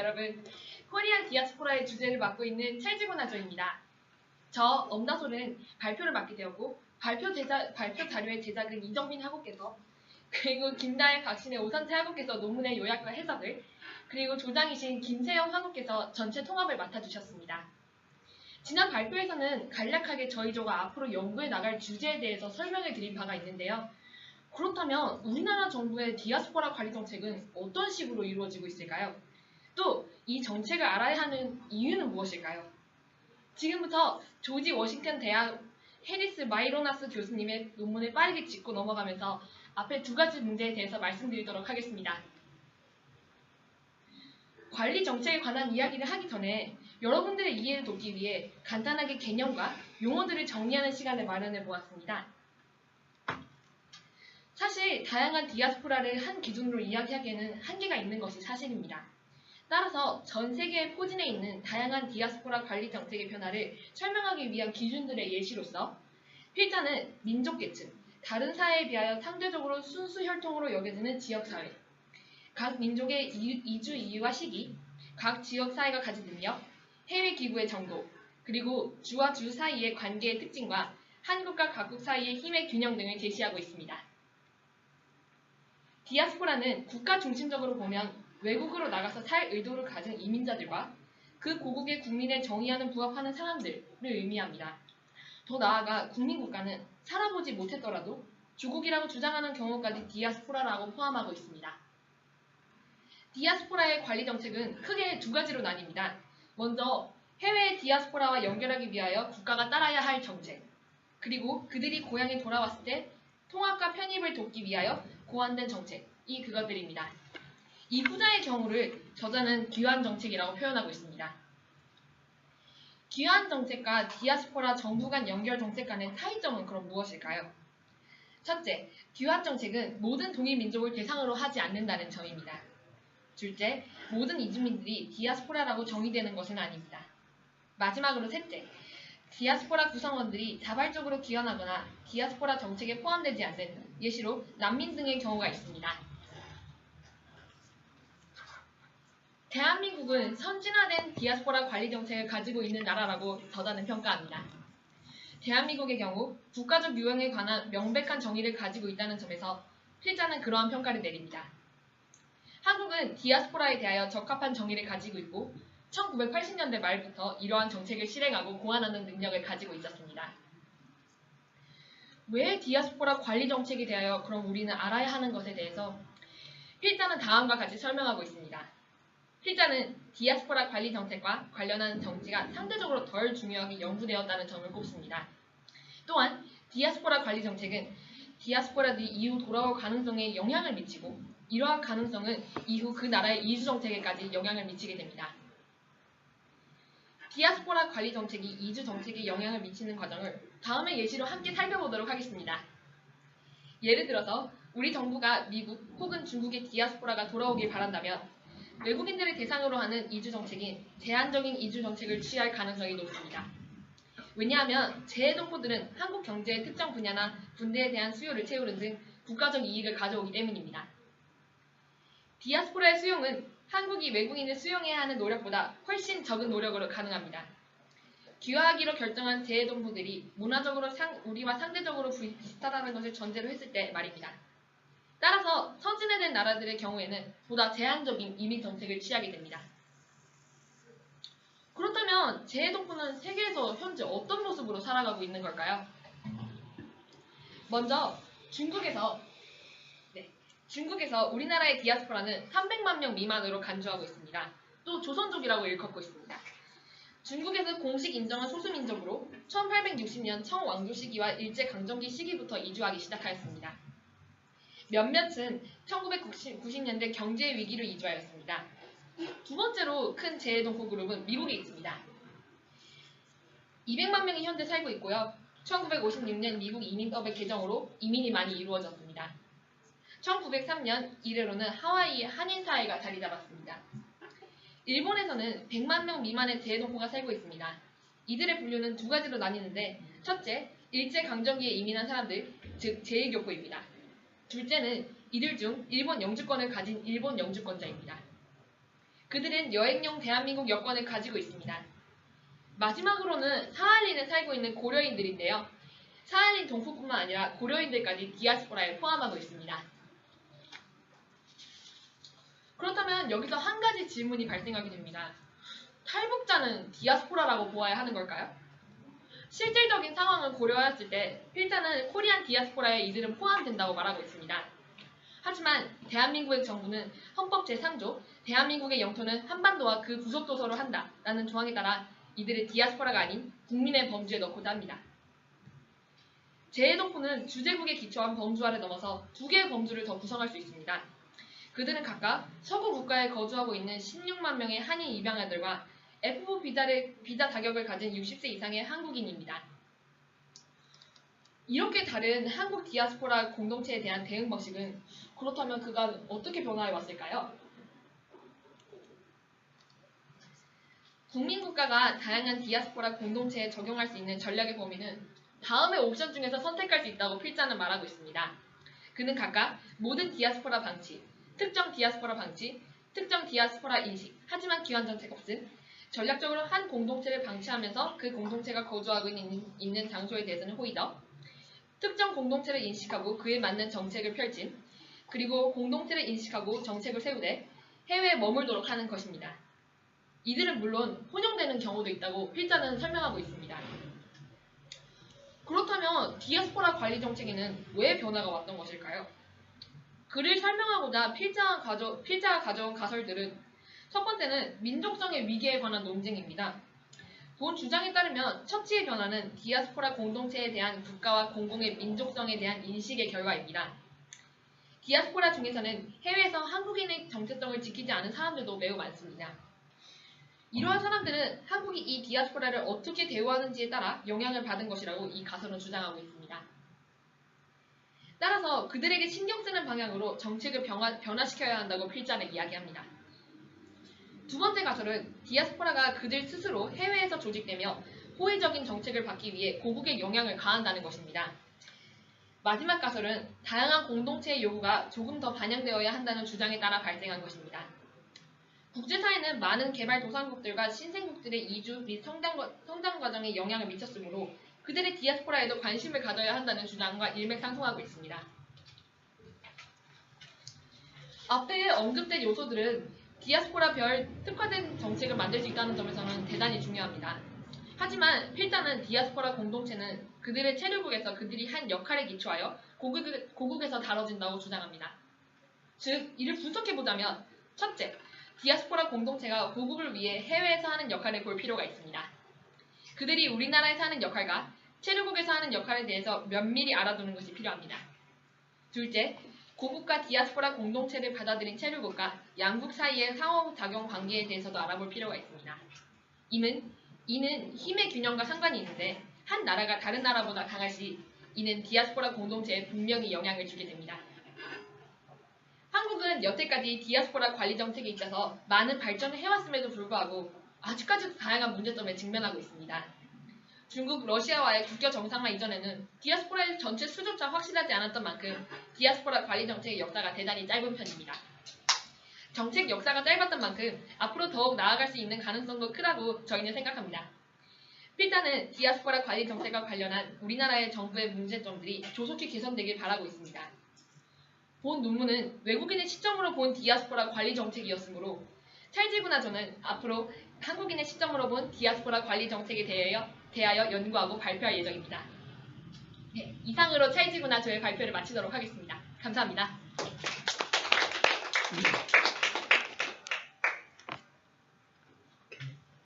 여러분, 코리안 디아스포라의 주제를 맡고 있는 찰지곤 하조입니다. 저 엄다솔은 발표를 맡게 되었고 발표 자료의 제작은 이정민 학우께서, 그리고 김다혜, 박신혜, 오선재 학우께서 논문의 요약과 해석을, 그리고 조장이신 김세영 학우께서 전체 통합을 맡아주셨습니다. 지난 발표에서는 간략하게 저희 조가 앞으로 연구해 나갈 주제에 대해서 설명해 드린 바가 있는데요. 그렇다면 우리나라 정부의 디아스포라 관리 정책은 어떤 식으로 이루어지고 있을까요? 또 이 정책을 알아야 하는 이유는 무엇일까요? 지금부터 조지 워싱턴 대학 해리스 마이로나스 교수님의 논문을 빠르게 짚고 넘어가면서 앞에 두 가지 문제에 대해서 말씀드리도록 하겠습니다. 관리 정책에 관한 이야기를 하기 전에 여러분들의 이해를 돕기 위해 간단하게 개념과 용어들을 정리하는 시간을 마련해 보았습니다. 사실 다양한 디아스포라를 한 기준으로 이야기하기에는 한계가 있는 것이 사실입니다. 따라서 전 세계에 포진해 있는 다양한 디아스포라 관리 정책의 변화를 설명하기 위한 기준들의 예시로서 필자는 민족계층, 다른 사회에 비하여 상대적으로 순수 혈통으로 여겨지는 지역사회, 각 민족의 이주 이유와 시기, 각 지역사회가 가진 능력, 해외 기구의 정도, 그리고 주와 주 사이의 관계의 특징과 한국과 각국 사이의 힘의 균형 등을 제시하고 있습니다. 디아스포라는 국가 중심적으로 보면 외국으로 나가서 살 의도를 가진 이민자들과 그 고국의 국민의 정의와는 부합하는 사람들을 의미합니다. 더 나아가 국민국가는 살아보지 못했더라도 주국이라고 주장하는 경우까지 디아스포라라고 포함하고 있습니다. 디아스포라의 관리 정책은 크게 두 가지로 나뉩니다. 먼저 해외의 디아스포라와 연결하기 위하여 국가가 따라야 할 정책, 그리고 그들이 고향에 돌아왔을 때 통합과 편입을 돕기 위하여 고안된 정책, 이 그것들입니다. 이 후자의 경우를 저자는 귀환 정책이라고 표현하고 있습니다. 귀환 정책과 디아스포라 정부 간 연결 정책 간의 차이점은 그럼 무엇일까요? 첫째, 귀환 정책은 모든 동일 민족을 대상으로 하지 않는다는 점입니다. 둘째, 모든 이주민들이 디아스포라라고 정의되는 것은 아닙니다. 마지막으로 셋째, 디아스포라 구성원들이 자발적으로 귀환하거나 디아스포라 정책에 포함되지 않는 예시로 난민 등의 경우가 있습니다. 대한민국은 선진화된 디아스포라 관리 정책을 가지고 있는 나라라고 저자는 평가합니다. 대한민국의 경우 국가적 유형에 관한 명백한 정의를 가지고 있다는 점에서 필자는 그러한 평가를 내립니다. 한국은 디아스포라에 대하여 적합한 정의를 가지고 있고 1980년대 말부터 이러한 정책을 실행하고 고안하는 능력을 가지고 있었습니다. 왜 디아스포라 관리 정책에 대하여 그럼 우리는 알아야 하는 것에 대해서 필자는 다음과 같이 설명하고 있습니다. 필자는 디아스포라 관리 정책과 관련한 정치가 상대적으로 덜 중요하게 연구되었다는 점을 꼽습니다. 또한 디아스포라 관리 정책은 디아스포라들이 이후 돌아올 가능성에 영향을 미치고 이러한 가능성은 이후 그 나라의 이주 정책에까지 영향을 미치게 됩니다. 디아스포라 관리 정책이 이주 정책에 영향을 미치는 과정을 다음의 예시로 함께 살펴보도록 하겠습니다. 예를 들어서 우리 정부가 미국 혹은 중국의 디아스포라가 돌아오길 바란다면 외국인들을 대상으로 하는 이주 정책인 제한적인 이주 정책을 취할 가능성이 높습니다. 왜냐하면 재해동포들은 한국 경제의 특정 분야나 군대에 대한 수요를 채우는 등 국가적 이익을 가져오기 때문입니다. 디아스포라의 수용은 한국이 외국인을 수용해야 하는 노력보다 훨씬 적은 노력으로 가능합니다. 귀화하기로 결정한 재해동포들이 문화적으로 우리와 상대적으로 비슷하다는 것을 전제로 했을 때 말입니다. 따라서 선진화된 나라들의 경우에는 보다 제한적인 이민 정책을 취하게 됩니다. 그렇다면 재해동포는 세계에서 현재 어떤 모습으로 살아가고 있는 걸까요? 먼저 중국에서 우리나라의 디아스포라는 300만 명 미만으로 간주하고 있습니다. 또 조선족이라고 일컫고 있습니다. 중국에서 공식 인정한 소수민족으로 1860년 청왕조 시기와 일제강점기 시기부터 이주하기 시작하였습니다. 몇몇은 1990년대 경제 위기로 이주하였습니다. 두 번째로 큰 재해동포 그룹은 미국에 있습니다. 200만 명이 현재 살고 있고요. 1956년 미국 이민법의 개정으로 이민이 많이 이루어졌습니다. 1903년 이래로는 하와이의 한인사회가 자리 잡았습니다. 일본에서는 100만 명 미만의 재해동포가 살고 있습니다. 이들의 분류는 두 가지로 나뉘는데 첫째, 일제강점기에 이민한 사람들, 즉 재해교포입니다. 둘째는 이들 중 일본 영주권을 가진 일본 영주권자입니다. 그들은 여행용 대한민국 여권을 가지고 있습니다. 마지막으로는 사할린에 살고 있는 고려인들인데요. 사할린 동포뿐만 아니라 고려인들까지 디아스포라에 포함하고 있습니다. 그렇다면 여기서 한 가지 질문이 발생하게 됩니다. 탈북자는 디아스포라라고 보아야 하는 걸까요? 실질적인 상황을 고려하였을 때 필자는 코리안 디아스포라에 이들은 포함된다고 말하고 있습니다. 하지만 대한민국의 정부는 헌법 제3조 대한민국의 영토는 한반도와 그 부속도서로 한다라는 조항에 따라 이들을 디아스포라가 아닌 국민의 범주에 넣고자 합니다. 재해동포는 주제국에 기초한 범주화를 넘어서 두 개의 범주를 더 구성할 수 있습니다. 그들은 각각 서구 국가에 거주하고 있는 16만 명의 한인 입양아들과 F4 비자 자격을 가진 60세 이상의 한국인입니다. 이렇게 다른 한국 디아스포라 공동체에 대한 대응 방식은 그렇다면 그간 어떻게 변화해 왔을까요? 국민국가가 다양한 디아스포라 공동체에 적용할 수 있는 전략의 범위는 다음의 옵션 중에서 선택할 수 있다고 필자는 말하고 있습니다. 그는 각각 모든 디아스포라 방치, 특정 디아스포라 방치, 특정 디아스포라 인식, 하지만 기한 정책 없음, 전략적으로 한 공동체를 방치하면서 그 공동체가 거주하고 있는 장소에 대해서는 호의더, 특정 공동체를 인식하고 그에 맞는 정책을 펼침, 그리고 공동체를 인식하고 정책을 세우되 해외에 머물도록 하는 것입니다. 이들은 물론 혼용되는 경우도 있다고 필자는 설명하고 있습니다. 그렇다면 디아스포라 관리 정책에는 왜 변화가 왔던 것일까요? 그를 설명하고자 필자가 가져온 가설들은 첫 번째는 민족성의 위기에 관한 논쟁입니다. 본 주장에 따르면 처치의 변화는 디아스포라 공동체에 대한 국가와 공공의 민족성에 대한 인식의 결과입니다. 디아스포라 중에서는 해외에서 한국인의 정체성을 지키지 않은 사람들도 매우 많습니다. 이러한 사람들은 한국이 이 디아스포라를 어떻게 대우하는지에 따라 영향을 받은 것이라고 이 가설은 주장하고 있습니다. 따라서 그들에게 신경 쓰는 방향으로 정책을 변화시켜야 한다고 필자는 이야기합니다. 두 번째 가설은 디아스포라가 그들 스스로 해외에서 조직되며 호의적인 정책을 받기 위해 고국에 영향을 가한다는 것입니다. 마지막 가설은 다양한 공동체의 요구가 조금 더 반영되어야 한다는 주장에 따라 발생한 것입니다. 국제사회는 많은 개발도상국들과 신생국들의 이주 및 성장 과정에 영향을 미쳤으므로 그들의 디아스포라에도 관심을 가져야 한다는 주장과 일맥상통하고 있습니다. 앞에 언급된 요소들은 디아스포라별 특화된 정책을 만들 수 있다는 점에서는 대단히 중요합니다. 하지만 필자는 디아스포라 공동체는 그들의 체류국에서 그들이 한 역할에 기초하여 고국에서 다뤄진다고 주장합니다. 즉, 이를 분석해보자면 첫째, 디아스포라 공동체가 고국을 위해 해외에서 하는 역할을 볼 필요가 있습니다. 그들이 우리나라에서 하는 역할과 체류국에서 하는 역할에 대해서 면밀히 알아두는 것이 필요합니다. 둘째, 고국과 디아스포라 공동체를 받아들인 체류국과 양국 사이의 상호작용 관계에 대해서도 알아볼 필요가 있습니다. 이는 힘의 균형과 상관이 있는데 한 나라가 다른 나라보다 강할 시 이는 디아스포라 공동체에 분명히 영향을 주게 됩니다. 한국은 여태까지 디아스포라 관리 정책에 있어서 많은 발전을 해왔음에도 불구하고 아직까지도 다양한 문제점에 직면하고 있습니다. 중국, 러시아와의 국교 정상화 이전에는 디아스포라의 전체 수조차 확실하지 않았던 만큼 디아스포라 관리 정책의 역사가 대단히 짧은 편입니다. 정책 역사가 짧았던 만큼 앞으로 더욱 나아갈 수 있는 가능성도 크다고 저희는 생각합니다. 필자는 디아스포라 관리 정책과 관련한 우리나라의 정부의 문제점들이 조속히 개선되길 바라고 있습니다. 본 논문은 외국인의 시점으로 본 디아스포라 관리 정책이었으므로 찰지구나 저는 앞으로 한국인의 시점으로 본 디아스포라 관리 정책에 대하여 연구하고 발표할 예정입니다. 네, 이상으로 찰지구나 저의 발표를 마치도록 하겠습니다. 감사합니다.